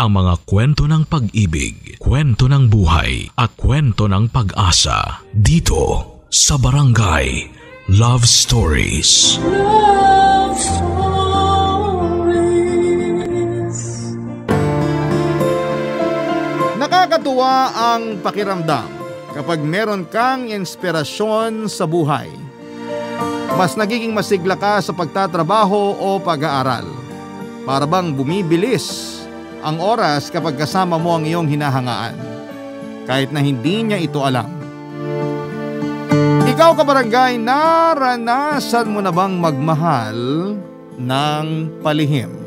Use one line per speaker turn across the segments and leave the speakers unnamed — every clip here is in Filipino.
ang mga kwento ng pag-ibig, kwento ng buhay at kwento ng pag-asa dito sa Barangay Love Stories.
Love Stories.
Nakakatuwa ang pakiramdam kapag meron kang inspirasyon sa buhay. Mas nagiging masigla ka sa pagtatrabaho o pag-aaral. Para bang bumibilis ang oras kapag kasama mo ang iyong hinahangaan, kahit na hindi niya ito alam. Ikaw kabarangay, naranasan mo na bang magmahal ng palihim?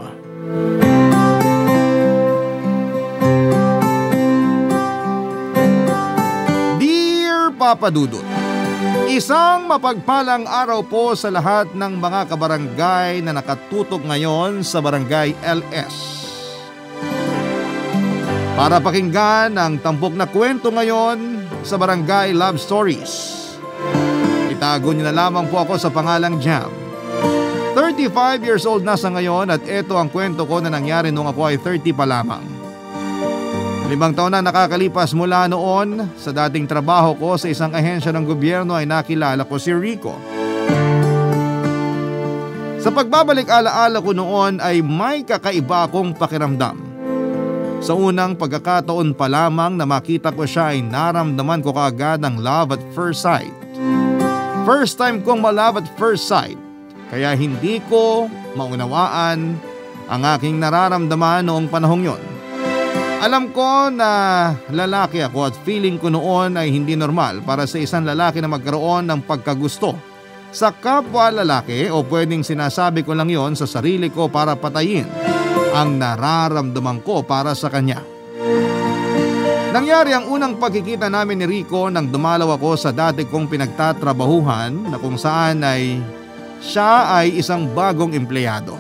Dear Papa Dudut, isang mapagpalang araw po sa lahat ng mga kabarangay na nakatutok ngayon sa Barangay LS. Para pakinggan ang tampok na kwento ngayon sa Barangay Love Stories, itago niyo na lamang po ako sa pangalang Jam. 35 years old na sa ngayon at ito ang kwento ko na nangyari nung ako ay 30 pa lamang. 5 taon na nakakalipas mula noon, sa dating trabaho ko sa isang ahensya ng gobyerno ay nakilala ko si Rico. Sa pagbabalik alaala ko noon ay may kakaiba akong pakiramdam. Sa unang pagkakataon pa lamang na makita ko siya ay naramdaman ko kaagad ang love at first sight. First time kong ma-love at first sight, kaya hindi ko maunawaan ang aking nararamdaman noong panahong yon. Alam ko na lalaki ako at feeling ko noon ay hindi normal para sa isang lalaki na magkaroon ng pagkagusto sa kapwa lalaki, o pwedeng sinasabi ko lang yon sa sarili ko para patayin ang nararamdaman ko para sa kanya. Nangyari ang unang pagkikita namin ni Rico nang dumalaw ako sa dati kong pinagtatrabahuhan na kung saan ay siya ay isang bagong empleyado.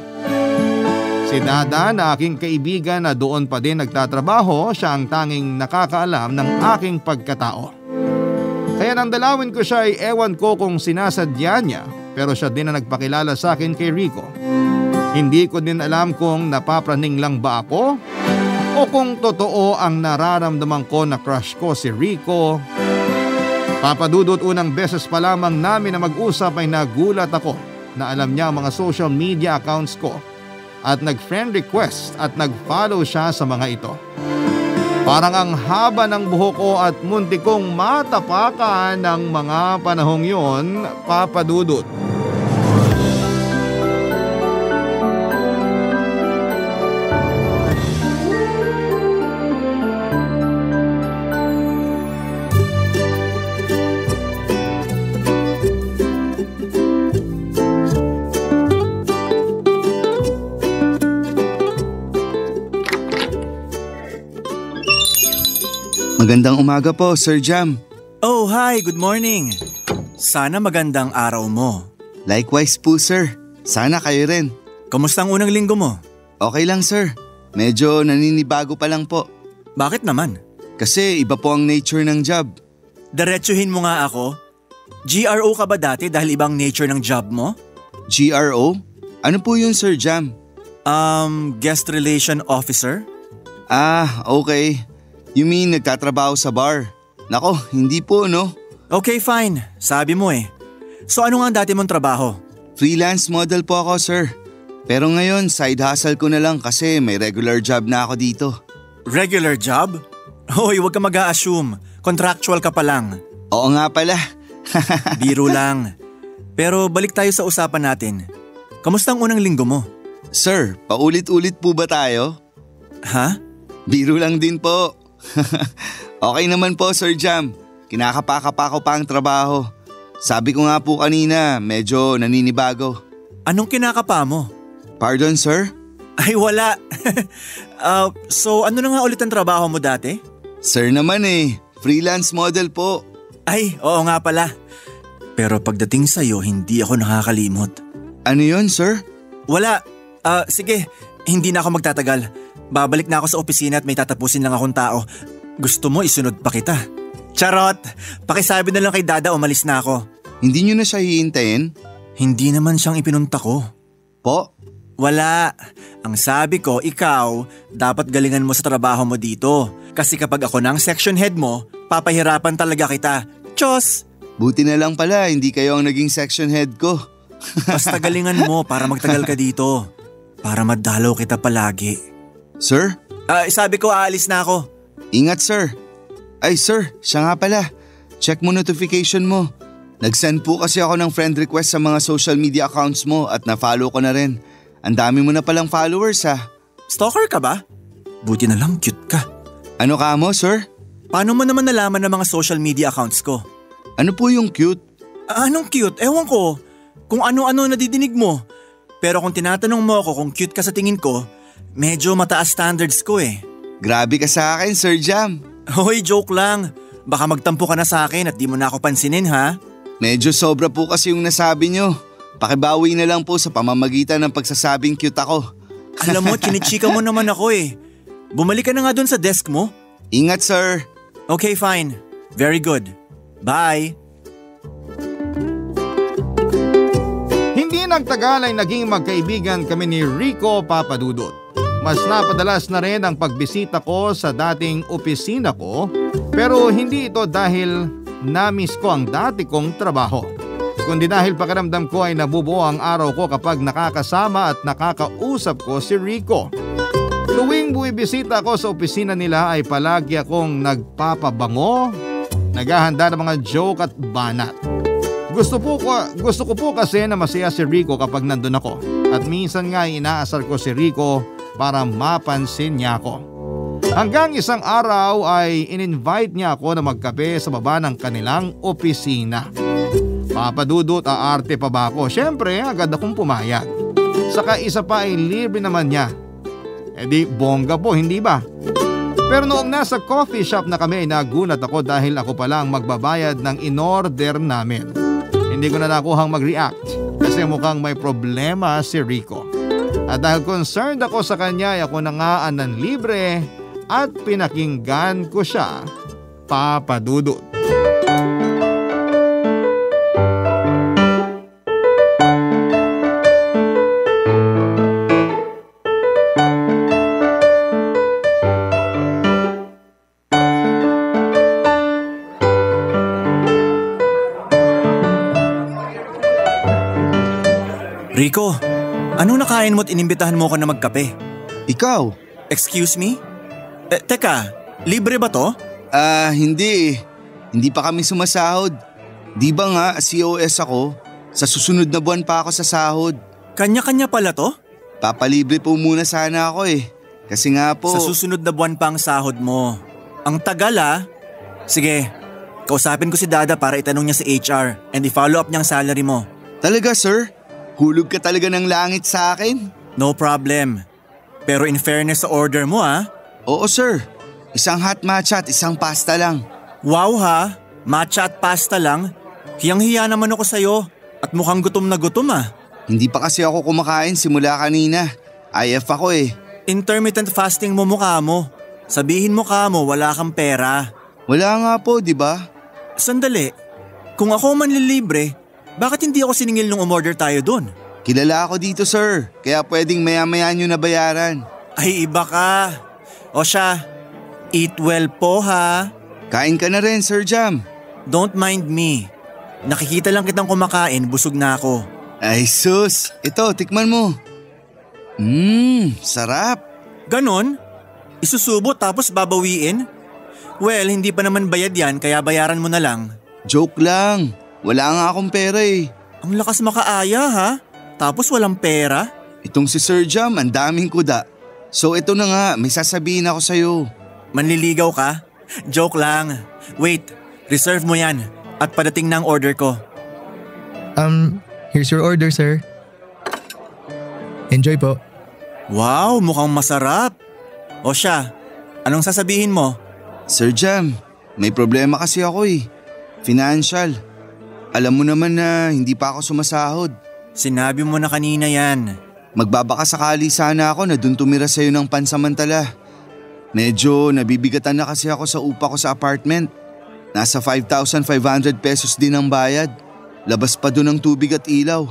Si Dada na aking kaibigan na doon pa din nagtatrabaho, siya ang tanging nakakaalam ng aking pagkatao. Kaya nang dalawin ko siya ay ewan ko kung sinasadya niya, pero siya din na nagpakilala sa akin kay Rico. Hindi ko din alam kung napapraning lang ba ako o kung totoo ang nararamdaman ko na crush ko si Rico. Papadudot, unang beses pa lamang namin na mag-usap ay nagulat ako na alam niya ang mga social media accounts ko at nag-friend request at nag-follow siya sa mga ito. Parang ang haba ng buhok ko at munti kong matapakan ng mga panahong yon, Papadudot.
Magandang umaga po, Sir Jam.
Oh, hi, good morning. Sana magandang araw mo.
Likewise po, sir. Sana kayo rin.
Kamusta ang unang linggo mo?
Okay lang, sir. Medyo naninibago pa lang po.
Bakit naman?
Kasi iba po ang nature ng job.
Diretsuhin mo nga ako. GRO ka ba dati dahil ibang nature ng job mo?
GRO? Ano po yun, Sir Jam?
Guest Relation Officer?
Ah, okay. You mean nagtatrabaho sa bar? Nako, hindi po, no?
Okay, fine. Sabi mo eh. So ano nga ang dati mong trabaho?
Freelance model po ako, sir. Pero ngayon, side hustle ko na lang kasi may regular job na ako dito.
Regular job? Hoy, huwag ka mag-a-assume. Contractual ka pa lang.
Oo nga pala.
Biro lang. Pero balik tayo sa usapan natin. Kamusta ang unang linggo mo?
Sir, paulit-ulit po ba tayo?
Ha?
Biro lang din po. Okay naman po, Sir Jam. Kinakapaka-pa ko pa ang trabaho. Sabi ko nga po kanina, medyo naninibago.
Anong kinakapa mo?
Pardon, sir?
Ay, wala. So ano na nga ulit ang trabaho mo dati?
Sir naman eh, freelance model po.
Ay, oo nga pala. Pero pagdating sa'yo, hindi ako nakakalimot.
Ano yun, sir?
Wala. Sige, hindi na ako magtatagal. Babalik na ako sa opisina at may tatapusin lang akong tao. Gusto mo isunod pa kita? Charot! Pakisabi na lang kay Dada umalis na ako.
Hindi nyo na siya hihintayin?
Hindi naman siyang ipinunta ko.
Po?
Wala. Ang sabi ko, ikaw, dapat galingan mo sa trabaho mo dito. Kasi kapag ako ng section head mo, papahirapan talaga kita. Tiyos!
Buti na lang pala, hindi kayo ang naging section head ko.
Basta galingan mo para magtagal ka dito. Para madalaw kita palagi.
Sir?
Sabi ko, aalis na ako.
Ingat sir. Ay sir, siya nga pala. Check mo notification mo. Nag-send po kasi ako ng friend request sa mga social media accounts mo at na-follow ko na rin. Ang dami mo na palang followers ha.
Stalker ka ba? Buti na lang cute ka.
Ano ka mo sir?
Paano mo naman nalaman ng mga social media accounts ko?
Ano po yung cute?
Anong cute? Ewan ko. Kung ano-ano nadidinig mo. Pero kung tinatanong mo ako kung cute ka sa tingin ko, medyo mataas standards ko eh.
Grabe ka sa akin Sir Jam.
Hoy, joke lang. Baka magtampo ka na sa akin at di mo na ako pansinin ha?
Medyo sobra po kasi yung nasabi nyo. Pakibawi na lang po sa pamamagitan ng pagsasabing cute ako.
Alam mo, chinichika mo naman ako eh. Bumalik ka na nga dun sa desk mo.
Ingat sir.
Okay, fine. Very good. Bye.
Hindi nagtagal ay naging magkaibigan kami ni Rico Papadudot. Mas napadalas na rin ang pagbisita ko sa dating opisina ko, pero hindi ito dahil na-miss ko ang dati kong trabaho, kundi dahil pakiramdam ko ay nabubuo ang araw ko kapag nakakasama at nakakausap ko si Rico. Tuwing buwibisita ako sa opisina nila ay palagi akong nagpapabango, naghahanda ng mga joke at banat. Gusto ko po kasi na masaya si Rico kapag nandun ako, at minsan nga inaasar ko si Rico para mapansin niya ako. Hanggang isang araw ay in-invite niya ako na magkape sa baba ng kanilang opisina. Papadudot, aarte pa ba ako? Siyempre, agad akong pumayag. Saka isa pa ay libre naman niya. E di bongga po, hindi ba? Pero noong nasa coffee shop na kami, nagulat ako dahil ako pala ang magbabayad ng in-order namin. Hindi ko na nakuhang mag-react kasi mukhang may problema si Rico. At dahil concerned ako sa kanya, ay ako na nga ang libre at pinakinggan ko siya, Papadudot.
Rico, anong nakain mo at inimbitahan mo ko na magkape?
Ikaw?
Excuse me? Teka, libre ba to?
Hindi. Hindi pa kami sumasahod. Di ba nga COS ako? Sa susunod na buwan pa ako sa sahod.
Kanya-kanya pala to?
Papalibre po muna sana ako eh. Kasi nga po…
Sa susunod na buwan pa ang sahod mo. Ang tagal ah. Sige, kausapin ko si Dada para itanong niya sa HR and i-follow up niyang salary mo.
Talaga sir? Hulog ka talaga ng langit sa akin?
No problem. Pero in fairness sa order mo ah.
Oo sir. Isang hot matcha at isang pasta lang.
Wow ha, matcha at pasta lang? Hiyang-hiya naman ako sa'yo at mukhang gutom na gutom ah.
Hindi pa kasi ako kumakain simula kanina. IF ako eh.
Intermittent fasting mo mukha mo. Sabihin mo ka mo wala kang pera.
Wala nga po, di ba?
Sandali, kung ako manlilibre, bakit hindi ako siningil nung umorder tayo dun?
Kilala ako dito sir, kaya pwedeng maya-maya nyo na bayaran.
Ay iba ka. O siya, eat well po ha.
Kain ka na rin Sir Jam.
Don't mind me. Nakikita lang kitang kumakain, busog na ako.
Ay sus, ito tikman mo. Sarap.
Ganon? Isusubo tapos babawiin? Well, hindi pa naman bayad yan kaya bayaran mo na lang.
Joke lang, wala nga akong pera eh.
Ang lakas makaaya ha? Tapos walang pera?
Itong si Sir Jam, ang daming kuda. So ito na nga, may sasabihin ako sa'yo.
Manliligaw ka? Joke lang. Wait, reserve mo yan at padating na ang order ko.
Here's your order, sir. Enjoy po.
Wow, mukhang masarap. O siya, anong sasabihin mo?
Sir Jam, may problema kasi ako eh. Financial. Alam mo naman na hindi pa ako sumasahod.
Sinabi mo na kanina yan.
Magbabaka sakali sana ako na dun tumira sa'yo ng pansamantala. Medyo nabibigatan na kasi ako sa upa ko sa apartment. Nasa 5,500 pesos din ang bayad. Labas pa dun ang tubig at ilaw.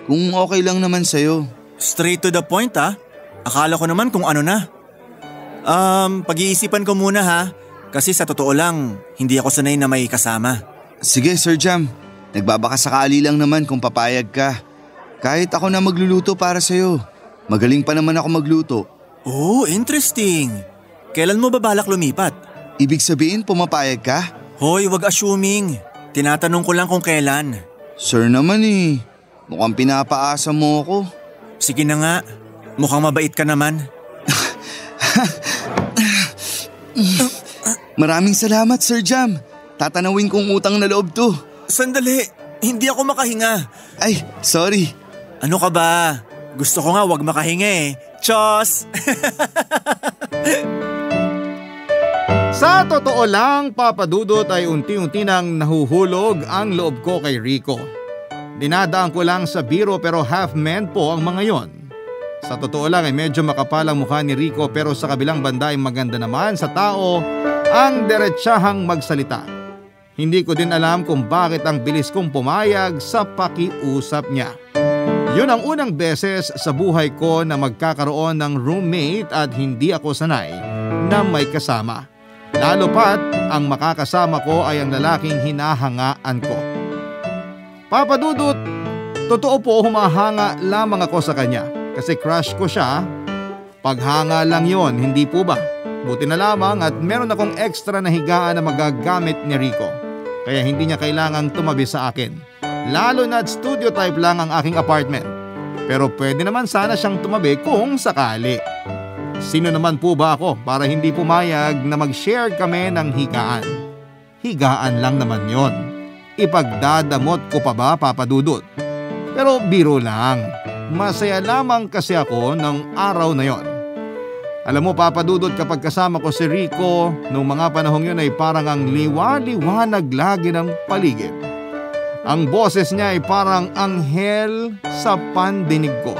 Kung okay lang naman sa'yo.
Straight to the point Akala ko naman kung ano na. Pag-iisipan ko muna kasi sa totoo lang, hindi ako sanay na may kasama.
Sige Sir Jam, nagbabakasakali lang naman kung papayag ka. Kahit ako na magluluto para sa'yo. Magaling pa naman ako magluto.
Oh, interesting. Kailan mo ba balak lumipat?
Ibig sabihin pumapayag ka?
Hoy, wag assuming. Tinatanong ko lang kung kailan.
Sir naman mukhang pinapaasa mo ako.
Sige na nga, mukhang mabait ka naman.
Maraming salamat Sir Jam. Tatanawin kong utang na loob to.
Sandali, hindi ako makahinga.
Ay, sorry.
Ano ka ba? Gusto ko nga wag makahinga Chos!
Sa totoo lang, Papa Dudut, ay unti-unti nang nahuhulog ang loob ko kay Rico. Dinadaan ko lang sa biro pero half men po ang mga yon. Sa totoo lang ay medyo makapal ang mukha ni Rico pero sa kabilang banda ay maganda naman sa tao ang diretsahang magsalita. Hindi ko din alam kung bakit ang bilis kong pumayag sa pakiusap niya. Yun ang unang beses sa buhay ko na magkakaroon ng roommate at hindi ako sanay na may kasama. Lalo pat ang makakasama ko ay ang lalaking hinahangaan ko. Papa Dudut, totoo po humahanga lamang ako sa kanya kasi crush ko siya. Paghanga lang yon, hindi po ba? Buti na lamang at meron akong extra na higaan na magagamit ni Rico. Kaya hindi niya kailangang tumabi sa akin. Lalo na't studio type lang ang aking apartment. Pero pwede naman sana siyang tumabi kung sakali. Sino naman po ba ako para hindi pumayag na mag-share kami ng higaan? Higaan lang naman yon. Ipagdadamot ko pa ba, Papa Dudut? Pero biro lang. Masaya lamang kasi ako ng araw na yon. Alam mo Papa Dudut, kapag kasama ko si Rico, noong mga panahong yun ay parang ang liwa-liwanag lagi ng paligid. Ang boses niya ay parang anghel sa pandinig ko.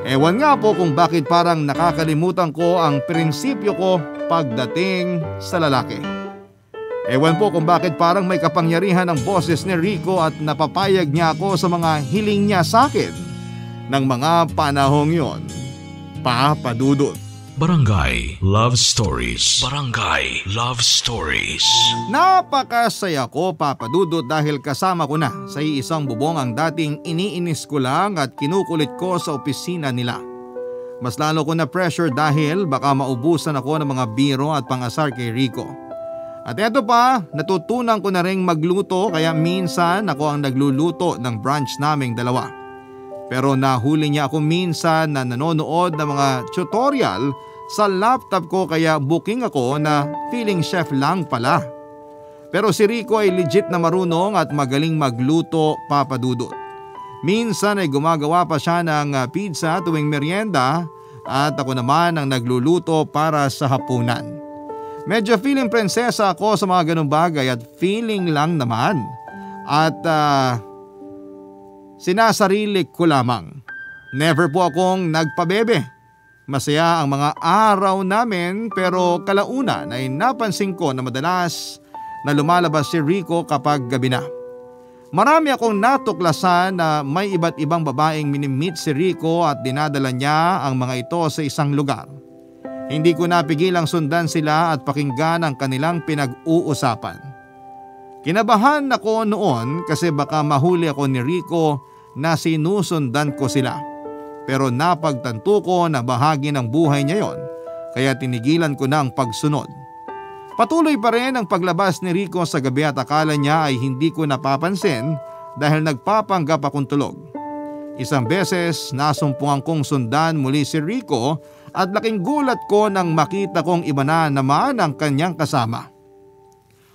Ewan nga po kung bakit parang nakakalimutan ko ang prinsipyo ko pagdating sa lalaki. Ewan po kung bakit parang may kapangyarihan ang boses ni Rico at napapayag niya ako sa mga hiling niya sa akin ng mga panahong yon. Papa Dudut.
Barangay Love Stories. Barangay Love Stories.
Napakasaya ko, Papa Dudut, dahil kasama ko na sa isang bubong ang dating iniinis ko lang at kinukulit ko sa opisina nila. Mas lalo ko na pressure dahil baka maubusan ako ng mga biro at pangasar kay Rico. At eto pa, natutunan ko na ring magluto kaya minsan ako ang nagluluto ng brunch naming dalawa. Pero nahuli niya ako minsan na nanonood ng mga tutorial sa laptop ko kaya booking ako na feeling chef lang pala. Pero si Rico ay legit na marunong at magaling magluto, Papa Dudut. Minsan ay gumagawa pa siya ng pizza tuwing merienda at ako naman ang nagluluto para sa hapunan. Medyo feeling prinsesa ako sa mga ganung bagay at feeling lang naman. At sinasarili ko lamang. Never po akong nagpabebe. Masaya ang mga araw namin pero kalaunan ay napansin ko na madalas na lumalabas si Rico kapag gabi na. Marami akong natuklasan na may iba't ibang babaeng minimit si Rico at dinadala niya ang mga ito sa isang lugar. Hindi ko napigilang sundan sila at pakinggan ang kanilang pinag-uusapan. Kinabahan ako noon kasi baka mahuli ako ni Rico na sinusundan ko sila. Pero napagtanto ko na bahagi ng buhay niya yon, kaya tinigilan ko na ang pagsunod. Patuloy pa rin ang paglabas ni Rico sa gabi at akala niya ay hindi ko napapansin dahil nagpapanggap akong tulog. Isang beses nasumpungan kong sundan muli si Rico at laking gulat ko nang makita kong iba na naman ang kanyang kasama.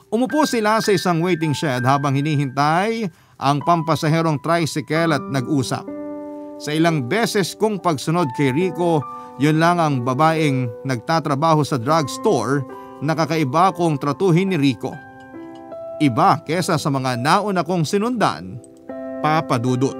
Umupo sila sa isang waiting shed habang hinihintay ang pampasaherong tricycle at nag-usap. Sa ilang beses kong pagsunod kay Rico, yun lang ang babaeng nagtatrabaho sa drugstore na kakaiba kong tratuhin ni Rico. Iba kesa sa mga nauna kong sinundan, Papa Dudut.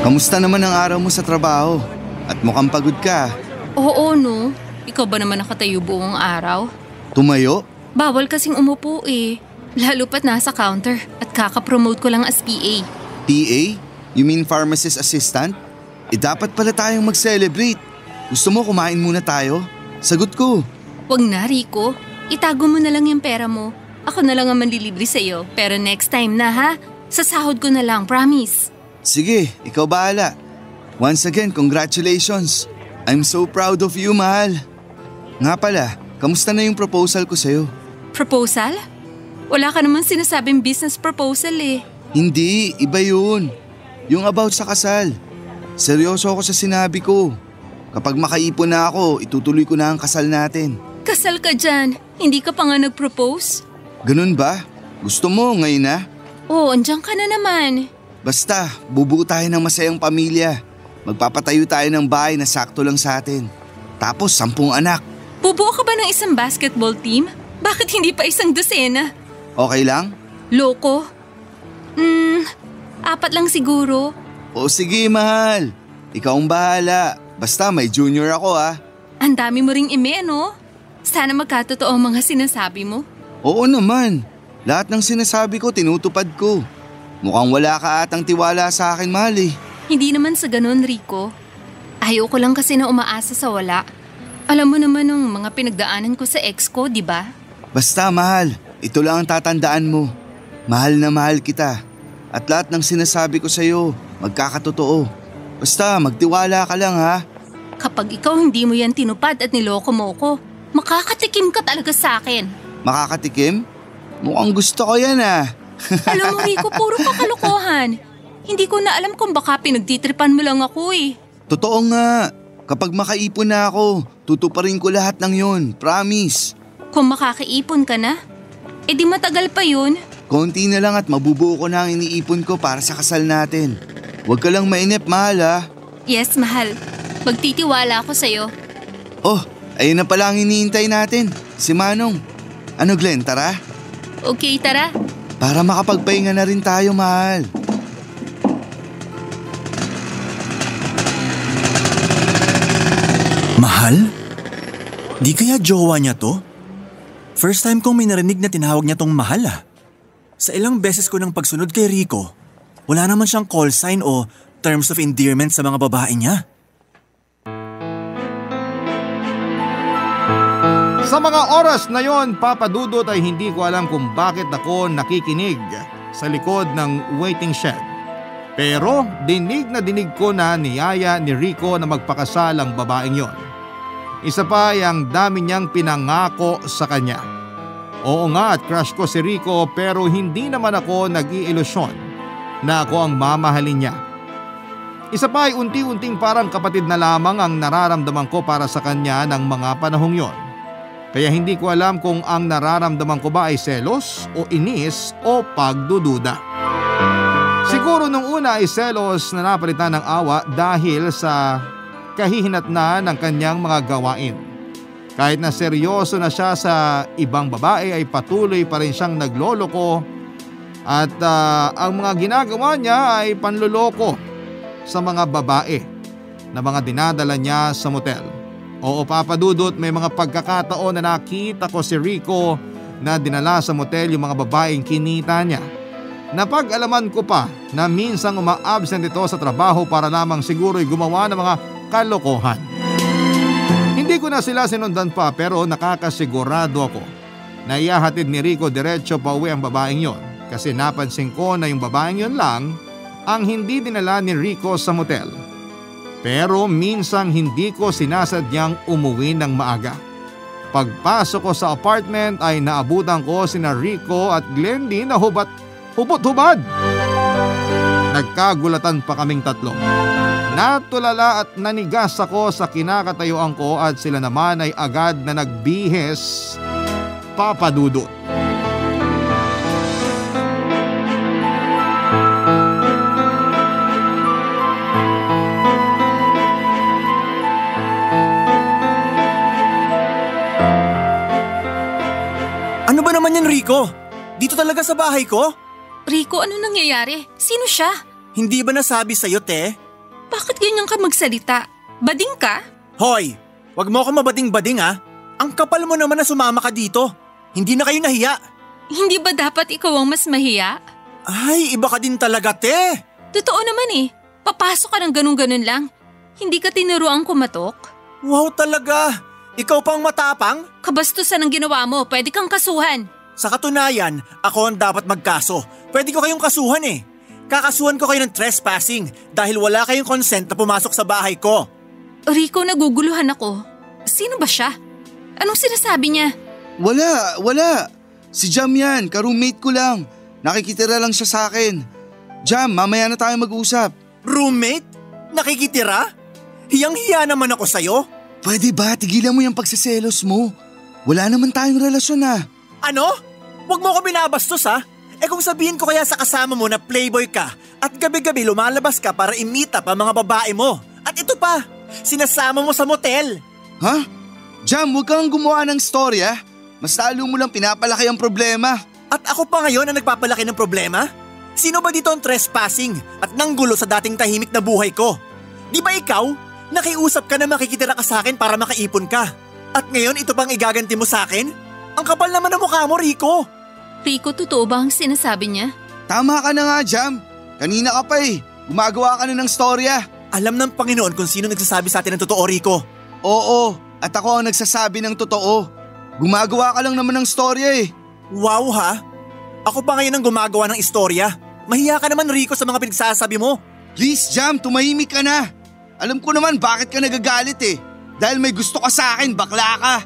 Kamusta naman ang araw mo sa trabaho? At mukhang pagod ka.
Oo no, ikaw ba naman nakatayo buong araw?
Tumayo?
Bawal kasing umupo eh. Lalo pat nasa counter at kakapromote ko lang as PA.
PA? You mean pharmacist assistant? Dapat pala tayong mag-celebrate. Gusto mo kumain muna tayo? Sagot ko.
Wag na Rico, itago mo na lang yung pera mo. Ako na lang ang manlilibre sa'yo, pero next time na ha? Sa sahod ko na lang, promise.
Sige, ikaw bahala. Once again, congratulations. I'm so proud of you, mahal. Nga pala, kamusta na yung proposal ko sa'yo?
Proposal? Wala ka naman sinasabing business proposal eh.
Hindi, iba yun. Yung about sa kasal. Seryoso ako sa sinabi ko. Kapag makaipon na ako, itutuloy ko na ang kasal natin.
Kasal ka dyan, hindi ka pa nga nag-propose?
Ganun ba? Gusto mo ngayon na?
Oo, andyan ka na naman.
Basta, bubuo tayo ng masayang pamilya. Magpapatayo tayo ng bahay na sakto lang sa atin. Tapos 10 anak.
Bubuo ka ba ng isang basketball team? Bakit hindi pa isang dosena?
Okay lang?
Loko? 4 lang siguro.
O sige, mahal. Ikaw ang bahala. Basta may junior ako ah.
Ang dami mo ring ime, no? Sana magkatotoo ang mga sinasabi mo.
Oo naman. Lahat ng sinasabi ko tinutupad ko. Mukhang wala ka atang tiwala sa akin, mahal eh.
Hindi naman sa ganun, Rico. Ayoko lang kasi na umaasa sa wala. Alam mo naman ng mga pinagdaanan ko sa ex ko, di ba?
Basta, mahal. Ito lang ang tatandaan mo. Mahal na mahal kita. At lahat ng sinasabi ko sa'yo, magkakatotoo. Basta, magtiwala ka lang ha.
Kapag ikaw hindi mo yan tinupad at niloko mo ko, makakatikim ka talaga sa akin.
Makakatikim? Mukhang gusto ko yan ah.
Alam mo Rico, puro kakalokohan. Hindi ko na alam kung baka pinagtitripan mo lang ako eh.
Totoo nga. Kapag makaipon na ako, tutuparin ko lahat ng yon. Promise.
Kung makakaipon ka na, edi matagal pa yun.
Konti na lang at mabubuo ko na ang iniipon ko para sa kasal natin. Huwag ka lang mainip, mahal ha.
Yes, mahal. Magtitiwala ako sa'yo.
Oh, ayun na pala ang iniintay natin. Si Manong. Ano Glenn, tara?
Okay, tara.
Para makapagpahinga na rin tayo, mahal.
Mahal? Di kaya jowa niya to? First time kong may narinig na tinawag niya tong mahal ah. Sa ilang beses ko ng pagsunod kay Rico, wala naman siyang call sign o terms of endearment sa mga babae niya.
Sa mga oras na yon, Papa Dudut, ay hindi ko alam kung bakit ako nakikinig sa likod ng waiting shed. Pero dinig na dinig ko na niyaya ni Rico na magpakasal ang babaeng yon. Isa pa ay ang dami niyang pinangako sa kanya. Oo nga at crush ko si Rico pero hindi naman ako nag-iilusyon na ako ang mamahalin niya. Isa pa ay unti-unting parang kapatid na lamang ang nararamdaman ko para sa kanya ng mga panahong yon. Kaya hindi ko alam kung ang nararamdaman ko ba ay selos o inis o pagdududa. Siguro nung una ay selos na napalitan ng awa dahil sa kahihinatnan ng kanyang mga gawain. Kahit na seryoso na siya sa ibang babae ay patuloy pa rin siyang nagloloko at ang mga ginagawa niya ay panloloko sa mga babae na mga dinadala niya sa motel. Oo Papa Dudut, may mga pagkakataon na nakita ko si Rico na dinala sa motel yung mga babaeng kinita niya. Napag-alaman ko pa na minsang uma-absent ito sa trabaho para lamang siguro'y gumawa ng mga kalokohan. Hindi ko na sila sinundan pa pero nakakasigurado ako na ihahatid ni Rico diretso pa uwi ang babaeng yon kasi napansin ko na yung babaeng yon lang ang hindi dinala ni Rico sa motel. Pero minsang hindi ko sinasadyang umuwi ng maaga. Pagpasok ko sa apartment ay naabutan ko sina Rico at Glendy na hubot-hubad. Nagkagulatan pa kaming tatlo. Natulala at nanigas ako sa kinakatayuan ko at sila naman ay agad na nagbihis, Papa Dudut.
Ano ba naman yan, Rico? Dito talaga sa bahay ko?
Rico, ano nangyayari? Sino siya?
Hindi ba nasabi sa'yo, te?
Bakit ganyan ka magsalita? Bading ka?
Hoy, wag mo ako mabading-bading ha. Ang kapal mo naman na sumama ka dito. Hindi na kayo nahiya.
Hindi ba dapat ikaw ang mas mahiya?
Ay, iba ka din talaga, te.
Totoo naman eh. Papasok ka ng ganun-ganun lang. Hindi ka tinuruang kumatok?
Wow talaga. Ikaw pang matapang?
Kabastusan ang ginawa mo. Pwede kang kasuhan.
Sa katunayan, ako ang dapat magkaso. Pwede ko kayong kasuhan eh. Kakasuhan ko kayo ng trespassing dahil wala kayong consent na pumasok sa bahay ko.
Rico, naguguluhan ako. Sino ba siya? Anong sinasabi niya?
Wala. Si Jam yan, ka-roommate ko lang. Nakikitira lang siya sa akin. Jam, mamaya na tayo mag-usap.
Roommate? Nakikitira? Hiyang-hiya naman ako sa'yo.
Pwede ba, tigilan mo yung pagsiselos mo? Wala naman tayong relasyon na.
Ano? Huwag mo ko binabastos ha? Kung sabihin ko kaya sa kasama mo na playboy ka at gabi-gabi lumalabas ka para i-meet up ang mga babae mo. At ito pa, sinasama mo sa motel.
Ha? Jam, huwag kang gumawa ng storya. Mas lalo mo lang pinapalaki ang problema.
At ako pa ngayon ang nagpapalaki ng problema? Sino ba dito ang trespassing at nanggulo sa dating tahimik na buhay ko? Di ba ikaw? Nakiusap ka na makikitira ka sa akin para makaipon ka. At ngayon ito pang igaganti mo sa akin? Ang kapal naman ng mukha mo, Rico.
Rico, totoo ba ang sinasabi niya?
Tama ka na nga, Jam. Kanina ka pa eh. Gumagawa ka na ng storya.
Alam ng Panginoon kung sino nagsasabi sa atin ng totoo, Rico.
Oo, at ako ang nagsasabi ng totoo. Gumagawa ka lang naman ng storya eh.
Wow ha? Ako pa ngayon ang gumagawa ng istorya. Mahiya ka naman, Rico, sa mga pinagsasabi mo.
Please, Jam, tumahimik ka na. Alam ko naman bakit ka nagagalit eh. Dahil may gusto ka sa akin, bakla ka.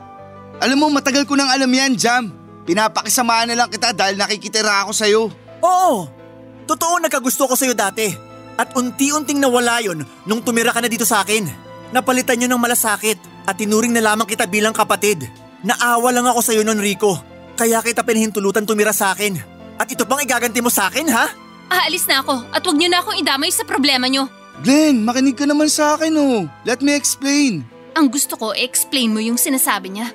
Alam mo, matagal ko nang alam yan, Jam. Pinapakisamahan na lang kita dahil nakikitira ako sa'yo.
Oo, totoo nagkagusto ko sa'yo dati. At unti-unting nawala yon nung tumira ka na dito sa akin. Napalitan nyo ng malasakit at tinuring na lamang kita bilang kapatid. Naawa lang ako sa'yo nun, Rico. Kaya kita pinahintulutan tumira sa akin. At ito pang igaganti mo sa akin, ha?
Aalis na ako at huwag niyo na akong idamay sa problema niyo.
Glenn, makinig ka naman sa akin oh. Let me explain.
Ang gusto ko, explain mo yung sinasabi niya.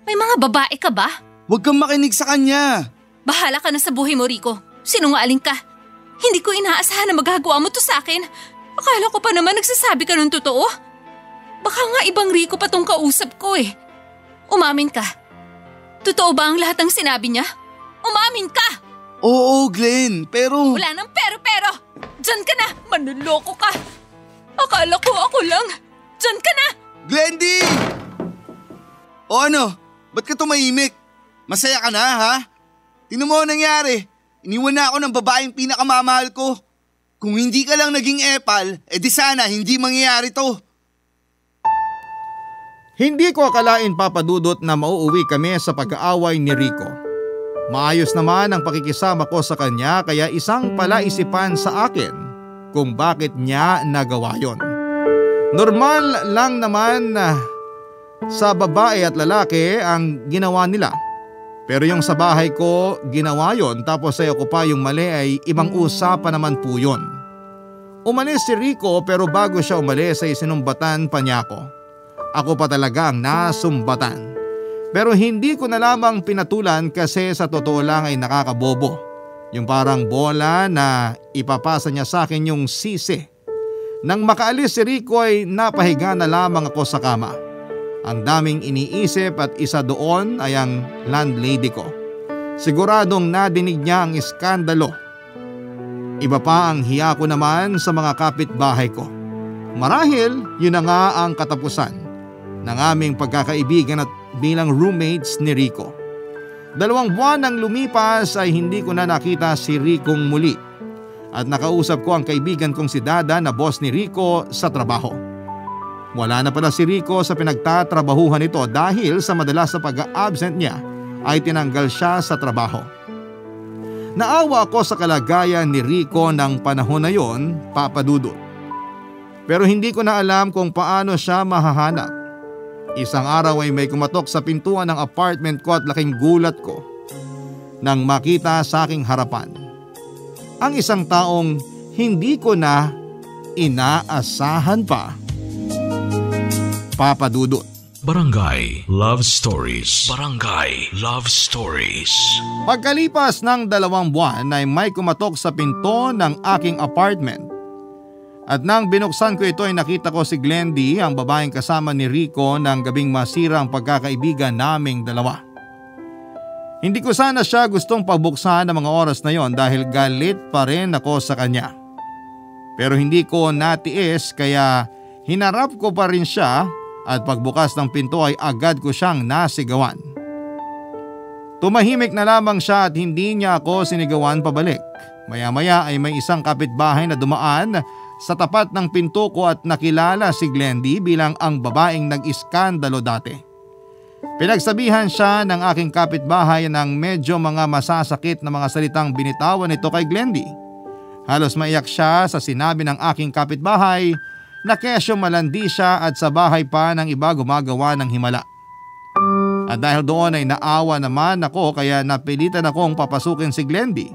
May mga babae ka ba?
Huwag kang makinig sa kanya.
Bahala ka na sa buhay mo, Rico. Sinungaling ka. Hindi ko inaasahan na magagawa mo to sa akin. Akala ko pa naman nagsasabi ka ng totoo. Baka nga ibang Rico pa tong kausap ko eh. Umamin ka. Totoo ba ang lahat ng sinabi niya? Umamin ka!
Oo, Glenn, pero…
Wala nang pero. Diyan ka na, manluloko ka. Akala ko ako lang. Diyan ka na!
Glendy! O ano, ba't ka tumahimik? Masaya ka na, ha? Tingnan mo ang nangyari. Iniwan na ako ng babaeng pinakamamahal ko. Kung hindi ka lang naging epal, di sana hindi mangyayari to.
Hindi ko akalain, Papa Dudut, na mauuwi kami sa pag-aaway ni Rico. Maayos naman ang pakikisama ko sa kanya kaya isang palaisipan sa akin kung bakit niya nagawa yon. Normal lang naman na sa babae at lalaki ang ginawa nila. Pero yung sa bahay ko, ginawa yon tapos ay ako pa yung mali ay ibang usapan naman po yun. Umalis si Rico pero bago siya umalis ay sinumbatan pa niya ako. Ako pa talaga ang nasumbatan. Pero hindi ko na lamang pinatulan kasi sa totoo lang ay nakakabobo. Yung parang bola na ipapasa niya sa akin yung sisi. Nang makaalis si Rico ay napahiga na lamang ako sa kama. Ang daming iniisip at isa doon ay ang landlady ko. Siguradong nadinig niya ang iskandalo. Iba pa ang hiya ko naman sa mga kapitbahay ko. Marahil yun na nga ang katapusan ng aming pagkakaibigan at bilang roommates ni Rico. 2 buwan nang lumipas ay hindi ko na nakita si Ricong muli. At nakausap ko ang kaibigan kong si Dada na boss ni Rico sa trabaho. Wala na pala si Rico sa pinagtatrabahuhan nito dahil sa madalas na pag-absent niya ay tinanggal siya sa trabaho. Naawa ako sa kalagayan ni Rico ng panahon na yon, Papa Dudut. Pero hindi ko na alam kung paano siya mahahanap. Isang araw ay may kumatok sa pintuan ng apartment ko at laking gulat ko nang makita sa aking harapan ang isang taong hindi ko na inaasahan pa. Papa Dudut.
Barangay Love Stories. Barangay Love Stories.
Pagkalipas ng 2 buwan ay may kumatok sa pinto ng aking apartment. At nang binuksan ko ito ay nakita ko si Glendy, ang babaeng kasama ni Rico ng gabing masira ang pagkakaibigan naming dalawa. Hindi ko sana siya gustong pabuksan ng mga oras na yon dahil galit pa rin ako sa kanya. Pero hindi ko natiis kaya hinarap ko pa rin siya at pagbukas ng pinto ay agad ko siyang nasigawan. Tumahimik na lamang siya at hindi niya ako sinigawan pabalik. Maya-maya ay may isang kapitbahay na dumaan sa tapat ng pinto ko at nakilala si Glendy bilang ang babaeng nag-iskandalo dati. Pinagsabihan siya ng aking kapitbahay ng medyo mga masasakit na mga salitang binitawan nito kay Glendy. Halos maiyak siya sa sinabi ng aking kapitbahay na kesyo malandi siya at sa bahay pa ng iba gumagawa ng himala. At dahil doon ay naawa naman ako kaya napilitan akong papasukin si Glendy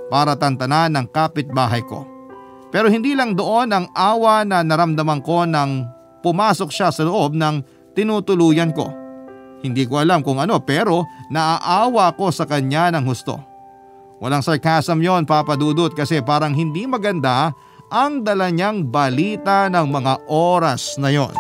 para tantanan ng kapitbahay ko. Pero hindi lang doon ang awa na naramdaman ko nang pumasok siya sa loob ng tinutuluyan ko. Hindi ko alam kung ano pero naaawa ko sa kanya ng husto. Walang sarcasm yon, Papa Dudut, kasi parang hindi maganda ang dala niyang balita ng mga oras na yon.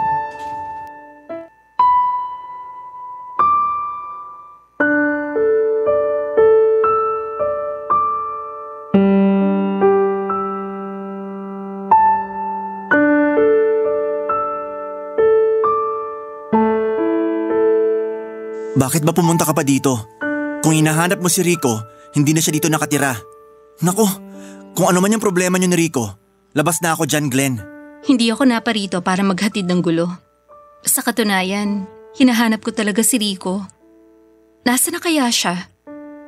Bakit ba pumunta ka pa dito? Kung hinahanap mo si Rico, hindi na siya dito nakatira. Nako, kung ano man yung problema niyo ni Rico, labas na ako dyan, Glenn.
Hindi ako naparito para maghatid ng gulo. Sa katunayan, hinahanap ko talaga si Rico. Nasaan na kaya siya?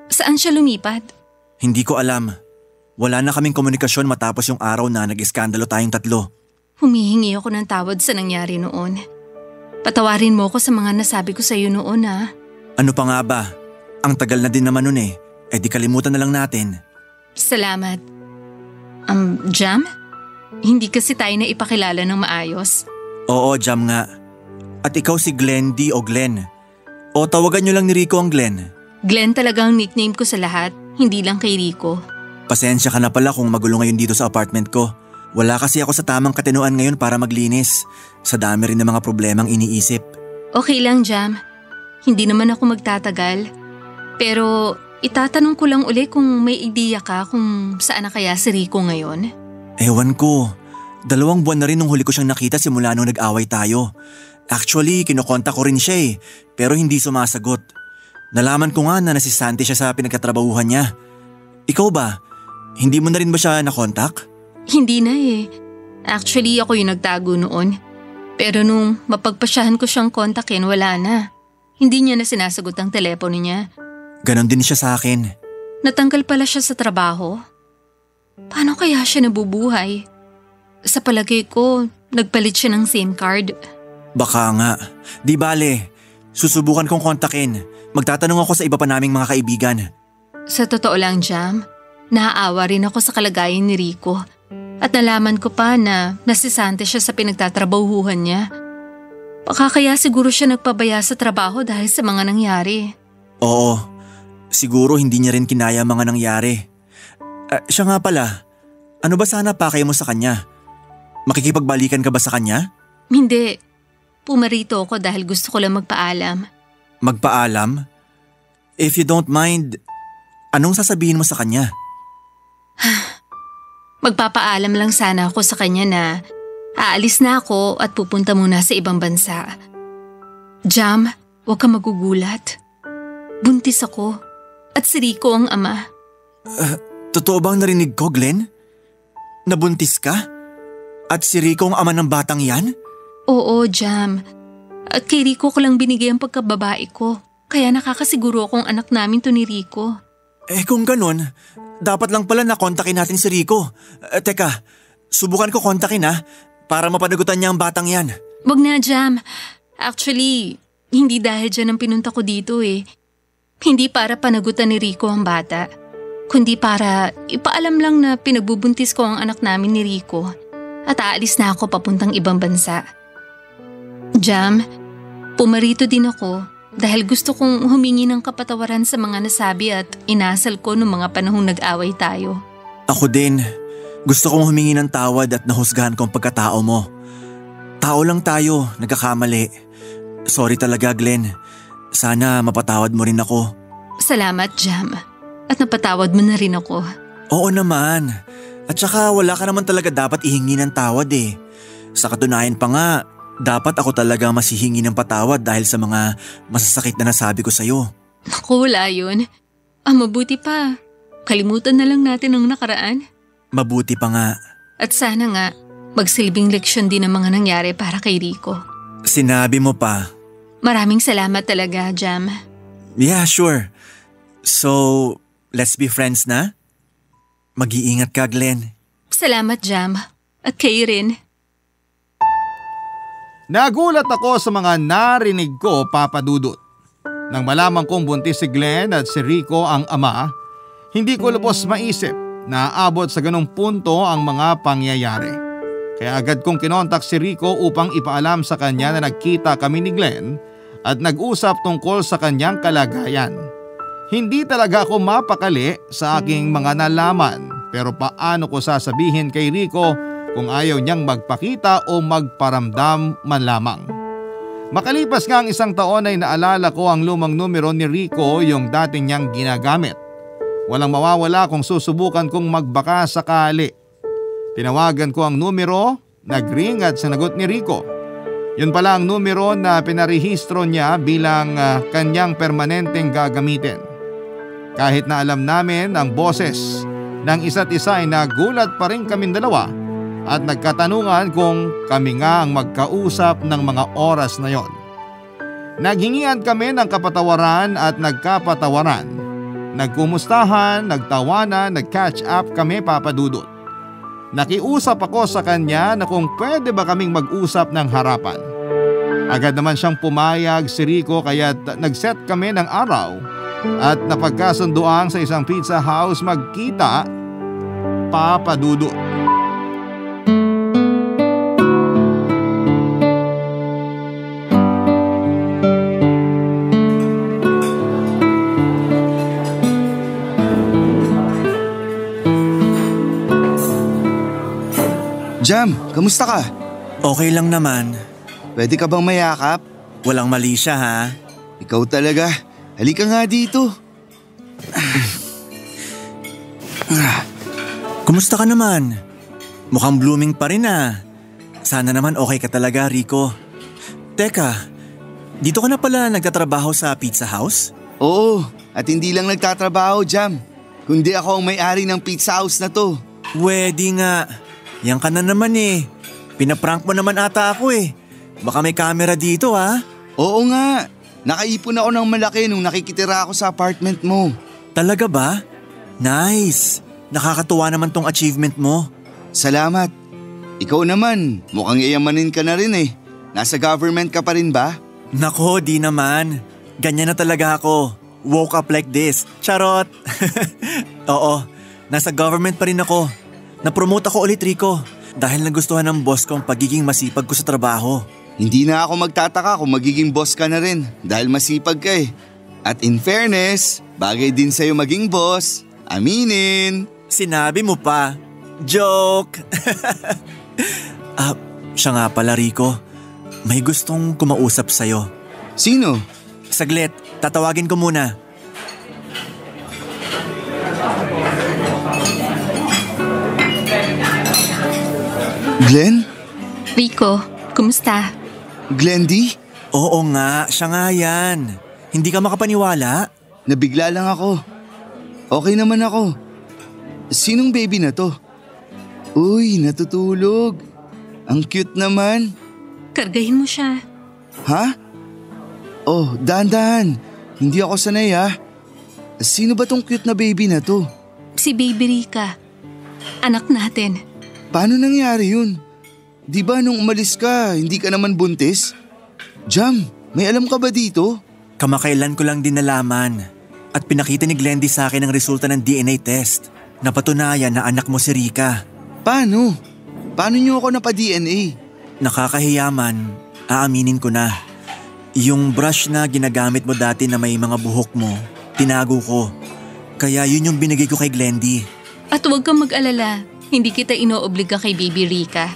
Saan siya lumipat?
Hindi ko alam. Wala na kaming komunikasyon matapos yung araw na nag-iskandalo tayong tatlo.
Humihingi ako ng tawad sa nangyari noon. Patawarin mo ako sa mga nasabi ko sa iyo noon, ha?
Ano pa nga ba? Ang tagal na din naman nun eh. Eh di kalimutan na lang natin.
Salamat. Jam? Hindi kasi tayo na ipakilala ng maayos.
Oo, Jam nga. At ikaw si Glendy o Glenn. O tawagan nyo lang ni Rico ang Glenn.
Glenn talaga ang nickname ko sa lahat, hindi lang kay Rico.
Pasensya ka na pala kung magulo ngayon dito sa apartment ko. Wala kasi ako sa tamang katinuan ngayon para maglinis. Sa dami rin ng mga problemang iniisip.
Okay lang, Jam. Hindi naman ako magtatagal. Pero itatanong ko lang uli kung may ideya ka kung saan na kaya si Rico ngayon.
Ewan ko. 2 buwan na rin nung huli ko siyang nakita simula nung nag-away tayo. Actually, kinokontak ko rin siya eh, pero hindi sumasagot. Nalaman ko nga na nasisante siya sa pinagkatrabahuhan niya. Ikaw ba? Hindi mo na rin ba siya nakontak?
Hindi na eh. Actually, ako yung nagtago noon. Pero nung mapagpasyahan ko siyang kontakin, wala na. Hindi niya na sinasagot ang telepono niya.
Ganon din siya sa akin.
Natanggal pala siya sa trabaho. Paano kaya siya nabubuhay? Sa palagay ko, nagpalit siya ng SIM card.
Baka nga. Di bale. Susubukan kong kontakin. Magtatanong ako sa iba pa naming mga kaibigan.
Sa totoo lang, Jam, naaawa rin ako sa kalagayan ni Rico. At nalaman ko pa na nasisante siya sa pinagtatrabahuhan niya. Baka kaya siguro siya nagpabaya sa trabaho dahil sa mga nangyari.
Oo, siguro hindi niya rin kinaya mga nangyari. Siya nga pala, ano ba sana pakay mo sa kanya? Makikipagbalikan ka ba sa kanya?
Hindi. Pumarito ako dahil gusto ko lang magpaalam.
Magpaalam? If you don't mind, anong sasabihin mo sa kanya?
Magpapaalam lang sana ako sa kanya na aalis na ako at pupunta muna sa ibang bansa. Jam, huwag ka magugulat. Buntis ako at si Rico ang ama.
Totoo bang narinig ko, Glenn? Nabuntis ka? At si Rico ang ama ng batang yan?
Oo, Jam. At kay Rico ko lang binigay ang pagkababae ko. Kaya nakakasiguro akong anak namin to ni Rico.
Kung ganun, dapat lang pala nakontakin natin si Rico. Teka, subukan ko kontakin para mapanagutan niya ang batang yan.
Wag na, Jam. Actually, hindi dahil dyan ang pinunta ko dito eh. Hindi para panagutan ni Rico ang bata. Kundi para ipaalam lang na pinagbubuntis ko ang anak namin ni Rico. At aalis na ako papuntang ibang bansa. Jam, pumarito din ako dahil gusto kong humingi ng kapatawaran sa mga nasabi at inasal ko noong mga panahong nag-away tayo.
Ako din. Gusto kong humingi ng tawad at nahusgahan ko ang pagkatao mo. Tao lang tayo, nagkakamali. Sorry talaga, Glenn. Sana mapatawad mo rin ako.
Salamat, Jam. At napatawad mo na rin ako.
Oo naman. At saka wala ka naman talaga dapat ihingi ng tawad eh. Sa katunayan pa nga, dapat ako talaga masihingi ng patawad dahil sa mga masasakit na nasabi ko sa'yo.
Naku, wala yun. Mabuti pa. Kalimutan na lang natin ang nakaraan.
Mabuti pa nga.
At sana nga, magsilbing leksyon din ang mga nangyari para kay Rico.
Sinabi mo pa.
Maraming salamat talaga, Jam.
Yeah, sure. So, let's be friends na? Mag-iingat ka, Glenn.
Salamat, Jam. At kayo rin.
Nagulat ako sa mga narinig ko, Papa Dudut. Nang malaman kong buntis si Glenn at si Rico ang ama, hindi ko lubos maisip na aabot sa ganung punto ang mga pangyayari. Kaya agad kong kinontak si Rico upang ipaalam sa kanya na nagkita kami ni Glenn at nag-usap tungkol sa kanyang kalagayan. Hindi talaga ako mapakali sa aking mga nalaman, pero paano ko sasabihin kay Rico kung ayaw niyang magpakita o magparamdam man lamang. Makalipas nga ang 1 taon ay naalala ko ang lumang numero ni Rico, yung dating niyang ginagamit. Walang mawawala kung susubukan kong magbaka sakali. Tinawagan ko ang numero, nag-ring at sinagot ni Rico. Yun pala ang numero na pinarehistro niya bilang kanyang permanenteng gagamitin. Kahit na alam namin ang boses ng isa't isa ay nagulat pa rin kaming dalawa at nagkatanungan kung kami nga ang magkausap ng mga oras na yon. Naghingian kami ng kapatawaran at nagkapatawaran. Nagkumustahan, nagtawanan, nag-catch up kami, Papa Dudut. Nakiusap ako sa kanya na kung pwede ba kaming mag-usap ng harapan. Agad naman siyang pumayag si Rico kaya nag-set kami ng araw at napagkasunduan sa isang pizza house magkita, Papa Dudut.
Jam, kamusta ka?
Okay lang naman.
Pwede ka bang mayakap?
Walang mali siya ha.
Ikaw talaga. Halika nga dito.
Kumusta ka naman? Mukhang blooming pa rin ah. Sana naman okay ka talaga, Rico. Teka, dito ka na pala nagtatrabaho sa pizza house?
Oo, at hindi lang nagtatrabaho, Jam. Kundi ako ang may-ari ng pizza house na to.
Pwede nga. Yan ka na naman eh. Pinaprank mo naman ata ako eh. Baka may camera dito ha?
Oo nga. Nakaipon ako ng malaki nung nakikitira ako sa apartment mo.
Talaga ba? Nice. Nakakatuwa naman tong achievement mo.
Salamat. Ikaw naman, mukhang iyamanin ka na rin eh. Nasa government ka pa rin ba?
Nako, di naman. Ganyan na talaga ako. Woke up like this. Charot. Oo, nasa government pa rin ako. Napromote ako ulit, Rico, dahil nagustuhan ng boss ko ang pagiging masipag ko sa trabaho.
Hindi na ako magtataka kung magiging boss ka na rin dahil masipag ka eh. At in fairness, bagay din sa'yo maging boss. Aminin.
Sinabi mo pa. Joke. Siya nga pala, Rico. May gustong kumausap sa'yo.
Sino?
Saglit, tatawagin ko muna.
Glenn?
Rico, kumusta?
Glendy?
Oo nga, siya nga yan. Hindi ka makapaniwala?
Nabigla lang ako. Okay naman ako. Sinong baby na to? Uy, natutulog. Ang cute naman.
Kargahin mo siya.
Ha? Oh, dahan-dahan. Hindi ako sanay ha. Sino ba tong cute na baby na to?
Si Baby Rica. Anak natin.
Paano nangyari yun? Di ba nung umalis ka, hindi ka naman buntis? Jam, may alam ka ba dito?
Kamakailan ko lang din nalaman. At pinakita ni Glendy sa akin ang resulta ng DNA test. Napatunayan na anak mo si Rica.
Paano? Paano niyo ako napa-DNA?
Nakakahiyaman, aaminin ko na. Yung brush na ginagamit mo dati na may mga buhok mo, tinago ko. Kaya yun yung binigay ko kay Glendy.
At huwag kang mag-alala. Hindi kita inoobliga kay Baby Rica.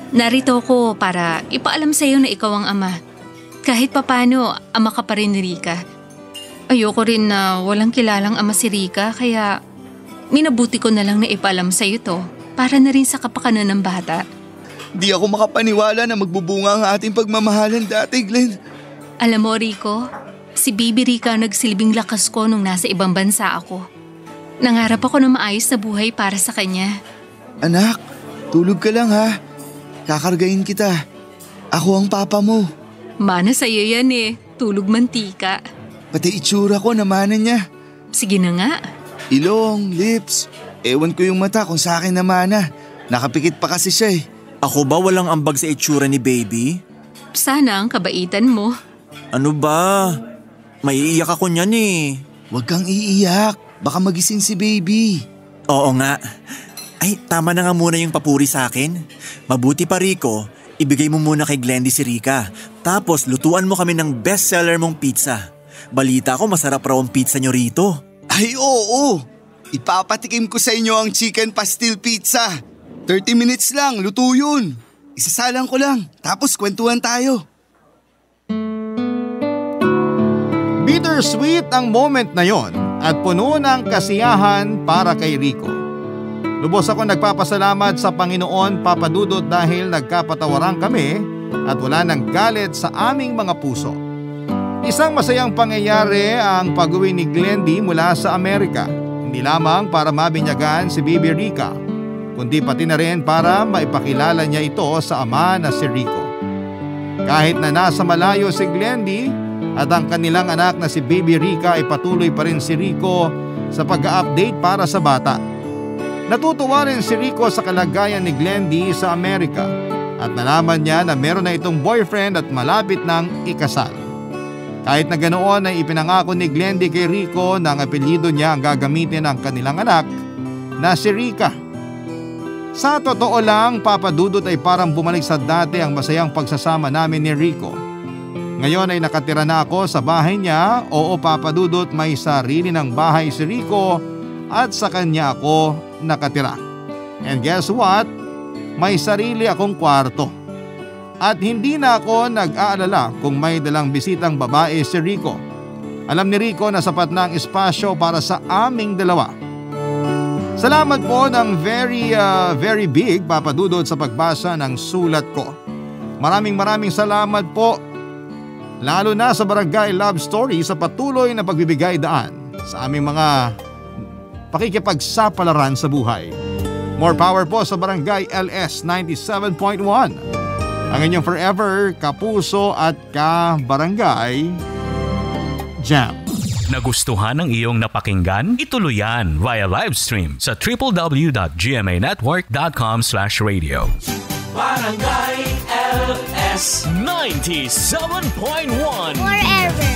Narito ko para ipaalam sa iyo na ikaw ang ama. Kahit papano, ama ka pa rin ni Rica. Ayoko rin na walang kilalang ama si Rica, kaya minabuti ko na lang na ipaalam sa iyo to para na rin sa kapakanan ng bata.
Di ako makapaniwala na magbubunga ang ating pagmamahalan dati, Glenn.
Alam mo, Rico, si Baby Rica nagsilbing lakas ko nung nasa ibang bansa ako. Nangarap ako na maayos na buhay para sa kanya.
Anak, tulog ka lang ha. Kakargain kita. Ako ang papa mo.
Mana sa'yo yan eh, tulog mantika.
Pati itsura ko namana niya.
Sige na nga.
Ilong, lips. Ewan ko yung mata kung sa akin namana. Nakapikit pa kasi siya eh.
Ako ba walang ambag sa itsura ni Baby?
Sana ang kabaitan mo.
Ano ba? Maiiyak ako niyan eh.
Huwag kang iiyak. Baka magising si Baby.
Oo nga. Ay, tama na nga muna yung papuri sa akin. Mabuti pa, Rico, ibigay mo muna kay Glendy si Rica. Tapos lutuan mo kami ng bestseller mong pizza. Balita ko masarap raw ang pizza nyo rito.
Ay oo, ipapatikim ko sa inyo ang chicken pastil pizza. 30 minutes lang, luto yun. Isasalang ko lang, tapos kwentuhan tayo.
Bittersweet ang moment na yon at puno ng kasiyahan para kay Rico. Lubos ako nagpapasalamat sa Panginoon, Papa Dudut, dahil nagkapatawaran kami at wala nang galit sa aming mga puso. Isang masayang pangyayari ang pag-uwi ni Glendy mula sa Amerika. Hindi lamang para mabinyagan si Baby Rica, kundi pati na rin para maipakilala niya ito sa ama na si Rico. Kahit na nasa malayo si Glendy at ang kanilang anak na si Baby Rica, ay patuloy pa rin si Rico sa pag-update para sa bata. Natutuwa rin si Rico sa kalagayan ni Glendy sa Amerika at nalaman niya na meron na itong boyfriend at malapit ng ikasal. Kahit na ganoon ay ipinangako ni Glendy kay Rico na ang apelyido niya ang gagamitin ng kanilang anak na si Rica. Sa totoo lang, Papa Dudut, ay parang bumalik sa dati ang masayang pagsasama namin ni Rico. Ngayon ay nakatira na ako sa bahay niya. Oo, Papa Dudut, may sarili ng bahay si Rico at sa kanya ako nakatira. And guess what? May sarili akong kwarto. At hindi na ako nag-aalala kung may dalang bisitang babae si Rico. Alam ni Rico na sapat na ang espasyo para sa aming dalawa. Salamat po ng very big, Papa Dudut, sa pagbasa ng sulat ko. Maraming salamat po. Lalo na sa Barangay Love Story sa patuloy na pagbibigay daan sa aming mga pakikipagsapalaran sa buhay. More power po sa Barangay LS 97.1. Ang inyong forever kapuso at ka-barangay Jam.
Nagustuhan ng iyong napakinggan? Ituloy yan via live stream sa www.gmanetwork.com/radio.
Barangay LS
97.1
Forever.